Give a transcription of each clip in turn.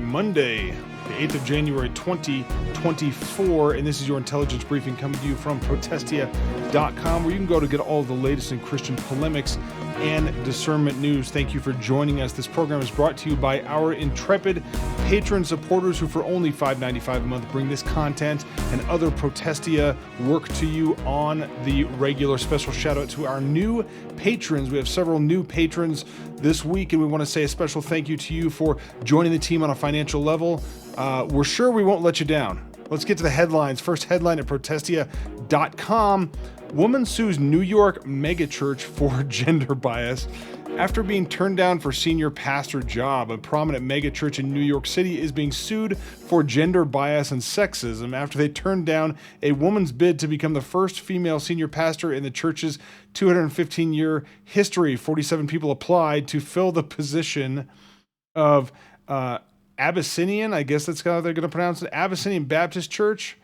Monday, the 8th of January, 2024, and this is your intelligence briefing coming to you from Protestia.com, where you can go to get all the latest in Christian polemics and discernment news. Thank you for joining us. This program is brought to you by our intrepid patron supporters who for only $5.95 a month bring this content and other Protestia work to you on the regular. Special shout out to our new patrons. We have several new patrons this week, and we want to say a special thank you to you for joining the team on a financial level. We're sure we won't let you down. Let's get to the headlines. First headline at Protestia.com. Woman sues New York megachurch for gender bias after being turned down for senior pastor job. A prominent megachurch in New York City is being sued for gender bias and sexism after they turned down a woman's bid to become the first female senior pastor in the church's 215-year history. 47 people applied to fill the position of Abyssinian, I guess that's how they're going to pronounce it, Abyssinian Baptist Church,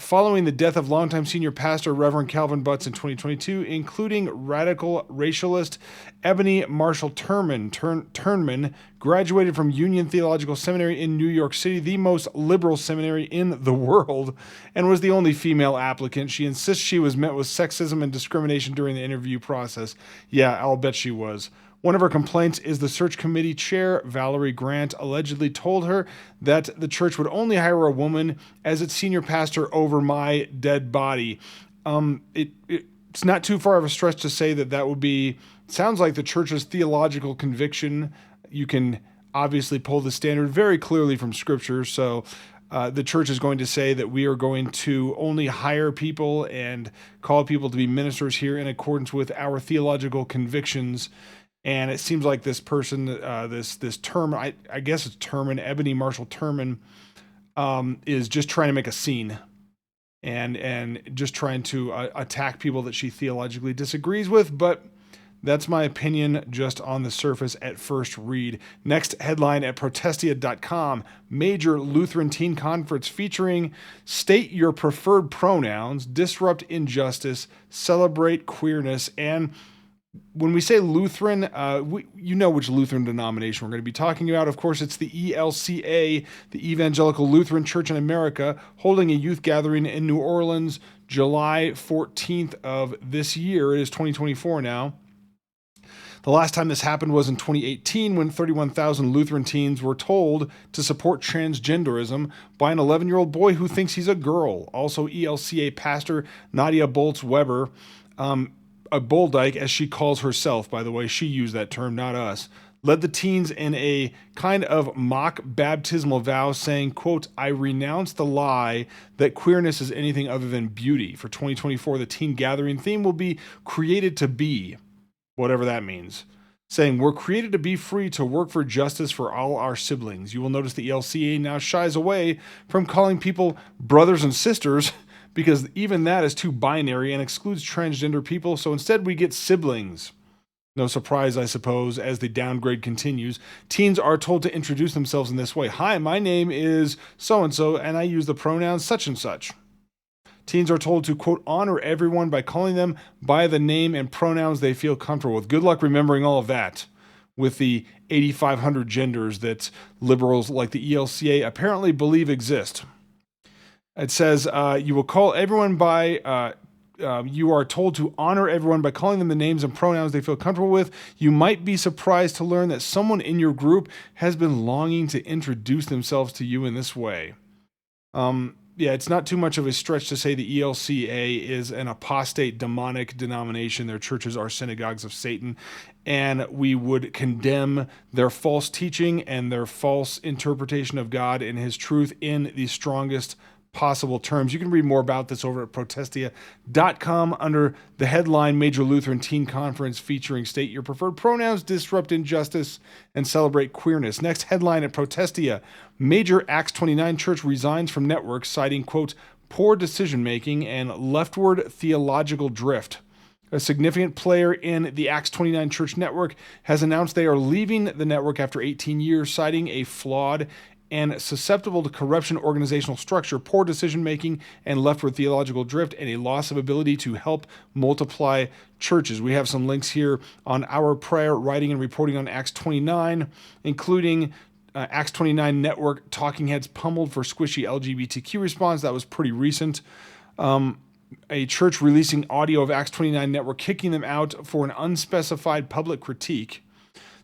following the death of longtime senior pastor Reverend Calvin Butts in 2022, including radical racialist Ebony Marshall Turnman, graduated from Union Theological Seminary in New York City, the most liberal seminary in the world, and was the only female applicant. She insists she was met with sexism and discrimination during the interview process. Yeah, I'll bet she was. One of her complaints is the search committee chair, Valerie Grant, allegedly told her that the church would only hire a woman as its senior pastor over my dead body. It's not too far of a stretch to say that would be, sounds like the church's theological conviction. You can obviously pull the standard very clearly from Scripture, so the church is going to say that we are going to only hire people and call people to be ministers here in accordance with our theological convictions. And it seems like this person, this term, I guess it's Turman, Ebony Marshall Turman, is just trying to make a scene and just trying to attack people that she theologically disagrees with. But that's my opinion just on the surface at first read. Next headline at Protestia.com, major Lutheran teen conference featuring state your preferred pronouns, disrupt injustice, celebrate queerness, and when we say Lutheran, you know which Lutheran denomination we're going to be talking about. Of course, it's the ELCA, the Evangelical Lutheran Church in America, holding a youth gathering in New Orleans, July 14th of this year. It is 2024 now. The last time this happened was in 2018 when 31,000 Lutheran teens were told to support transgenderism by an 11-year-old boy who thinks he's a girl. Also, ELCA pastor Nadia Boltz-Weber, a Boldyke, as she calls herself, by the way, she used that term, not us, led the teens in a kind of mock baptismal vow saying, quote, I renounce the lie that queerness is anything other than beauty. For 2024, the teen gathering theme will be created to be, whatever that means, saying we're created to be free to work for justice for all our siblings. You will notice the ELCA now shies away from calling people brothers and sisters because even that is too binary and excludes transgender people, so instead we get siblings. No surprise, I suppose, as the downgrade continues. Teens are told to introduce themselves in this way. Hi, my name is so-and-so, and I use the pronouns such and such. Teens are told to, quote, honor everyone by calling them by the name and pronouns they feel comfortable with. Good luck remembering all of that with the 8,500 genders that liberals like the ELCA apparently believe exist. It says, you will call everyone by, you are told to honor everyone by calling them the names and pronouns they feel comfortable with. You might be surprised to learn that someone in your group has been longing to introduce themselves to you in this way. Yeah, it's not too much of a stretch to say the ELCA is an apostate, demonic denomination. Their churches are synagogues of Satan, and we would condemn their false teaching and their false interpretation of God and His truth in the strongest possible terms. You can read more about this over at Protestia.com under the headline Major Lutheran Teen Conference featuring state your preferred pronouns, disrupt injustice, and celebrate queerness. Next headline at Protestia, Major Acts 29 Church resigns from network citing, quote, poor decision-making and leftward theological drift. a significant player in the Acts 29 church network, has announced they are leaving the network after 18 years, citing a flawed and susceptible to corruption organizational structure, poor decision-making, and leftward theological drift, and a loss of ability to help multiply churches. We have some links here on our prior writing and reporting on Acts 29, including Acts 29 network talking heads pummeled for squishy LGBTQ response. That was pretty recent. A church releasing audio of Acts 29 network kicking them out for an unspecified public critique.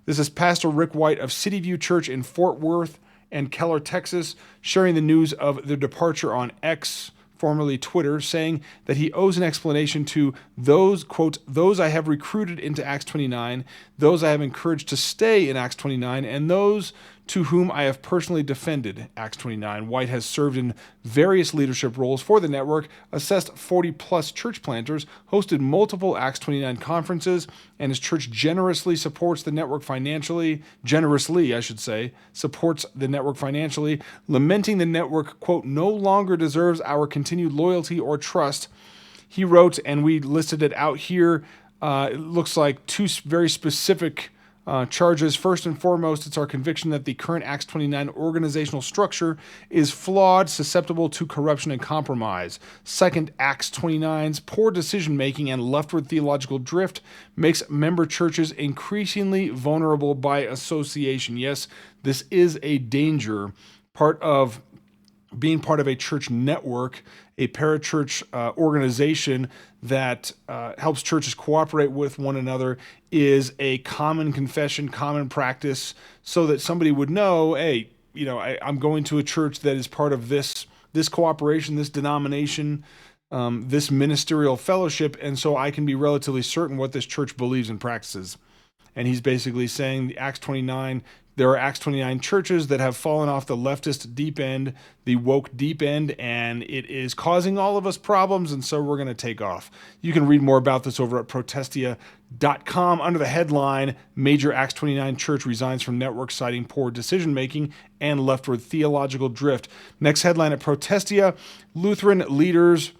This is Pastor Rick White of City View Church in Fort Worth and Keller, Texas, sharing the news of their departure on X, formerly Twitter, saying that he owes an explanation to those, quote, those I have recruited into Acts 29, those I have encouraged to stay in Acts 29, and those to whom I have personally defended Acts 29. White has served in various leadership roles for the network, assessed 40-plus church planters, hosted multiple Acts 29 conferences, and his church generously supports the network financially, supports the network financially, lamenting the network, quote, no longer deserves our continued loyalty or trust. He wrote, and we listed it out here, it looks like two very specific charges. First and foremost, it's our conviction that the current Acts 29 organizational structure is flawed, susceptible to corruption and compromise. Second, Acts 29's poor decision-making and leftward theological drift makes member churches increasingly vulnerable by association. Yes, this is a danger. Part of being part of a church network, a parachurch organization that helps churches cooperate with one another, is a common confession, common practice, so that somebody would know, hey, I'm going to a church that is part of this cooperation, this denomination, this ministerial fellowship, and so I can be relatively certain what this church believes and practices. And he's basically saying the Acts 29, there are Acts 29 churches that have fallen off the leftist deep end, the woke deep end, and it is causing all of us problems, and so we're going to take off. You can read more about this over at protestia.com under the headline, Major Acts 29 Church Resigns from Network Citing Poor Decision-Making and Leftward Theological Drift. Next headline at Protestia, Lutheran leaders...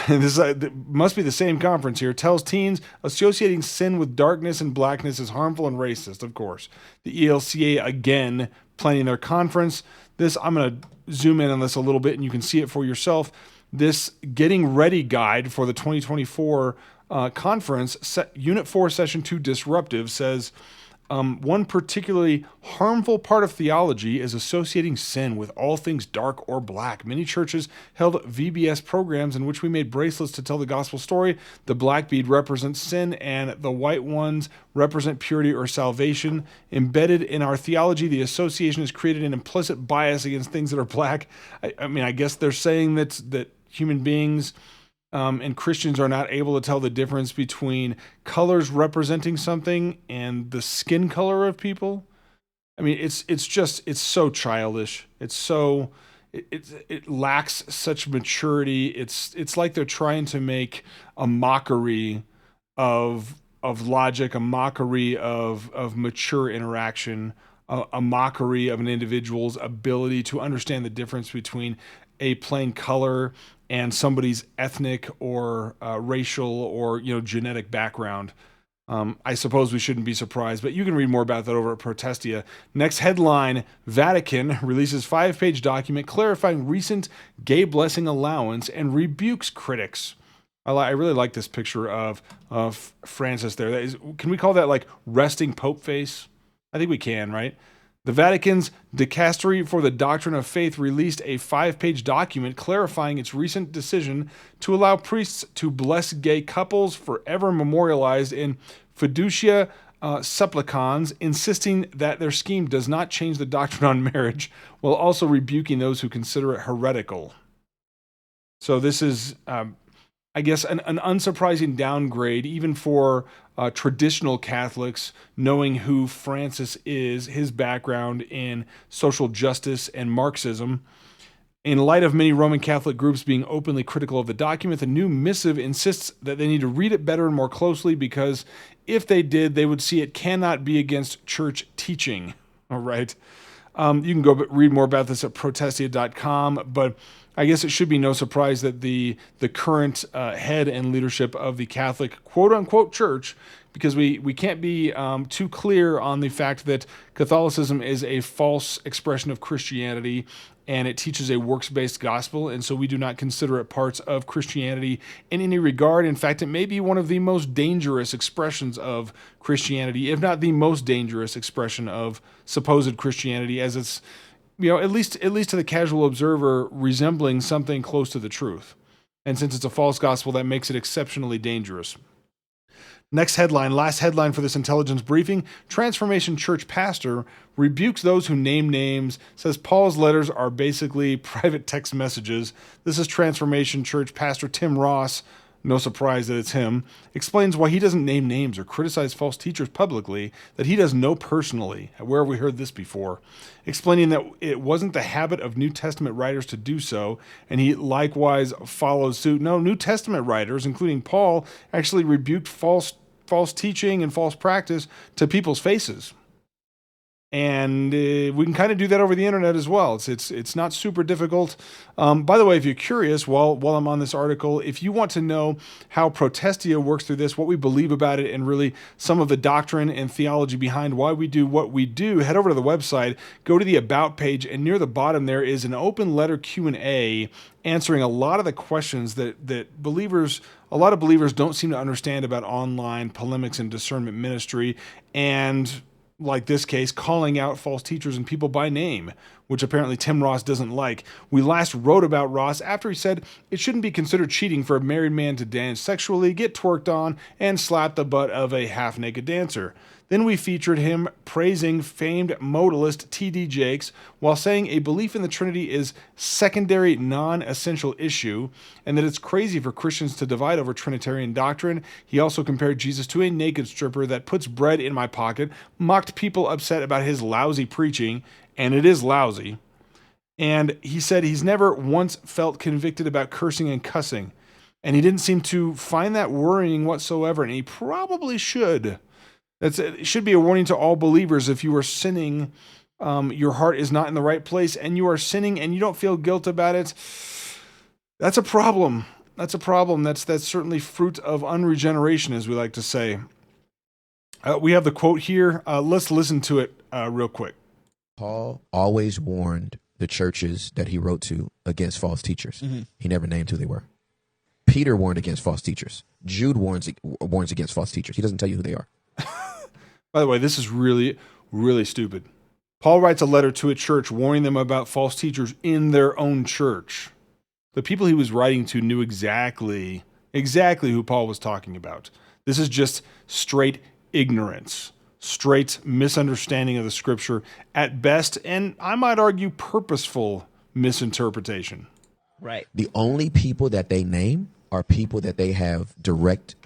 This must be the same conference here. Tells teens associating sin with darkness and blackness is harmful and racist, of course. The ELCA, again, planning their conference. I'm going to zoom in on this a little bit, and you can see it for yourself. This Getting Ready guide for the 2024 conference, Unit 4, Session 2, Disruptive, says... one particularly harmful part of theology is associating sin with all things dark or black. Many churches held VBS programs in which we made bracelets to tell the gospel story. The black bead represents sin, and the white ones represent purity or salvation. Embedded in our theology, the association has created an implicit bias against things that are black. I guess they're saying that human beings... and Christians are not able to tell the difference between colors representing something and the skin color of people. It's so childish. It lacks such maturity. It's like they're trying to make a mockery of logic, a mockery of mature interaction, a mockery of an individual's ability to understand the difference between a plain color and somebody's ethnic or racial or genetic background. I suppose we shouldn't be surprised, but you can read more about that over at Protestia. Next headline, Vatican releases 5-page document clarifying recent gay blessing allowance and rebukes critics. I really like this picture of Francis there. Can we call that like resting Pope face? I think we can, right? The Vatican's Dicastery for the Doctrine of Faith released a 5-page document clarifying its recent decision to allow priests to bless gay couples, forever memorialized in Fiducia Supplicans, insisting that their scheme does not change the doctrine on marriage, while also rebuking those who consider it heretical. So this is, I guess, an unsurprising downgrade, even for traditional Catholics, knowing who Francis is, his background in social justice and Marxism. In light of many Roman Catholic groups being openly critical of the document, the new missive insists that they need to read it better and more closely, because if they did, they would see it cannot be against church teaching. All right. You can go read more about this at protestia.com, but I guess it should be no surprise that the current head and leadership of the Catholic quote-unquote church, because we can't be too clear on the fact that Catholicism is a false expression of Christianity, and it teaches a works-based gospel, and so we do not consider it parts of Christianity in any regard. In fact, it may be one of the most dangerous expressions of Christianity, if not the most dangerous expression of supposed Christianity, as it's, at least to the casual observer, resembling something close to the truth. And since it's a false gospel, that makes it exceptionally dangerous. Next headline, last headline for this intelligence briefing. Transformation Church pastor rebukes those who name names, says Paul's letters are basically private text messages. This is Transformation Church pastor Tim Ross, no surprise that it's him, explains why he doesn't name names or criticize false teachers publicly that he does know personally. Where have we heard this before? Explaining that it wasn't the habit of New Testament writers to do so, and he likewise follows suit. No, New Testament writers, including Paul, actually rebuked false teaching and false practice to people's faces. And we can kind of do that over the internet as well. It's not super difficult. By the way, if you're curious, while I'm on this article, if you want to know how Protestia works through this, what we believe about it, and really some of the doctrine and theology behind why we do what we do, head over to the website, go to the About page, and near the bottom there is an open letter Q&A answering a lot of the questions that a lot of believers don't seem to understand about online polemics and discernment ministry, and like this case, calling out false teachers and people by name, which apparently Tim Ross doesn't like. We last wrote about Ross after he said it shouldn't be considered cheating for a married man to dance sexually, get twerked on, and slap the butt of a half-naked dancer. Then we featured him praising famed modalist T.D. Jakes while saying a belief in the Trinity is secondary, non-essential issue, and that it's crazy for Christians to divide over Trinitarian doctrine. He also compared Jesus to a naked stripper that puts bread in my pocket, mocked people upset about his lousy preaching, and it is lousy. And he said he's never once felt convicted about cursing and cussing, and he didn't seem to find that worrying whatsoever, and he probably should. It should be a warning to all believers. If you are sinning, your heart is not in the right place, and you are sinning and you don't feel guilt about it, that's a problem. That's a problem. That's certainly fruit of unregeneration, as we like to say. We have the quote here. Let's listen to it real quick. Paul always warned the churches that he wrote to against false teachers. Mm-hmm. He never named who they were. Peter warned against false teachers. Jude warns against false teachers. He doesn't tell you who they are. By the way, this is really, really stupid. Paul writes a letter to a church warning them about false teachers in their own church. The people he was writing to knew exactly who Paul was talking about. This is just straight ignorance, straight misunderstanding of the scripture at best, and I might argue purposeful misinterpretation. Right. The only people that they name are people that they had direct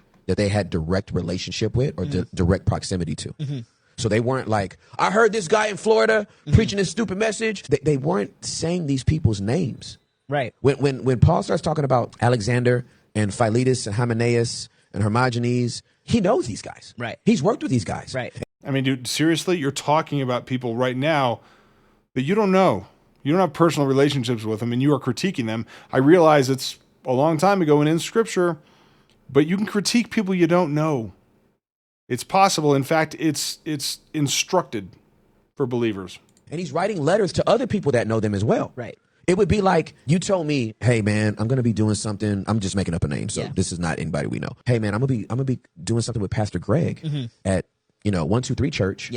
relationship with or direct proximity to. Mm-hmm. So they weren't like, I heard this guy in Florida preaching this stupid message. They weren't saying these people's names. Right. When Paul starts talking about Alexander and Philetus and Hymenaeus and Hermogenes, he knows these guys. Right. He's worked with these guys. Right. I mean, dude, seriously, you're talking about people right now that you don't know. You don't have personal relationships with them, and you are critiquing them. I realize it's a long time ago and in Scripture, but you can critique people you don't know. It's possible. In fact, it's instructed for believers. And he's writing letters to other people that know them as well. Right. It would be like you told me, hey, man, I'm going to be doing something. I'm just making up a name, so this is not anybody we know. Hey, man, I'm going to be doing something with Pastor Greg at 123 Church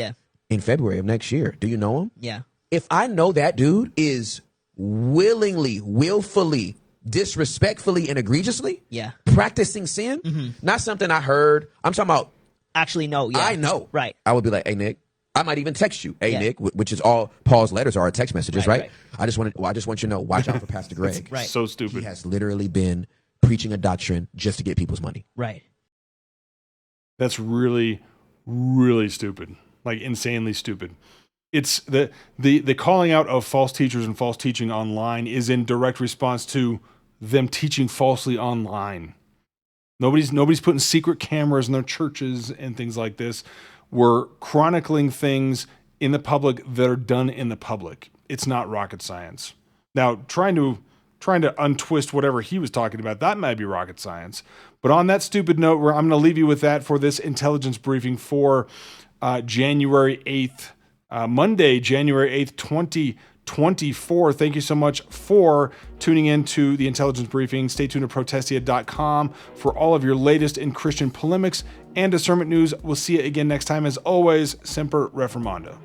in February of next year. Do you know him? Yeah. If I know that dude is willfully, disrespectfully, and egregiously practicing sin, not something I heard. I'm talking about actually know. Yeah. I know. Right. I would be like, hey, Nick. I might even text you, hey, Nick, which is all Paul's letters are text messages, right? I just want you to know, watch out for Pastor Greg. Right. So stupid. He has literally been preaching a doctrine just to get people's money. Right. That's really, really stupid. Like insanely stupid. It's the calling out of false teachers and false teaching online is in direct response to them teaching falsely online. Nobody's putting secret cameras in their churches and things like this. We're chronicling things in the public that are done in the public. It's not rocket science. Now, trying to untwist whatever he was talking about, that might be rocket science. But on that stupid note, I'm going to leave you with that for this intelligence briefing for January 8th, Monday, January 8th, 2024. Thank you so much for tuning in to the intelligence briefing. Stay tuned to protestia.com for all of your latest in Christian polemics and discernment news. We'll see you again next time. As always, Semper Reformanda.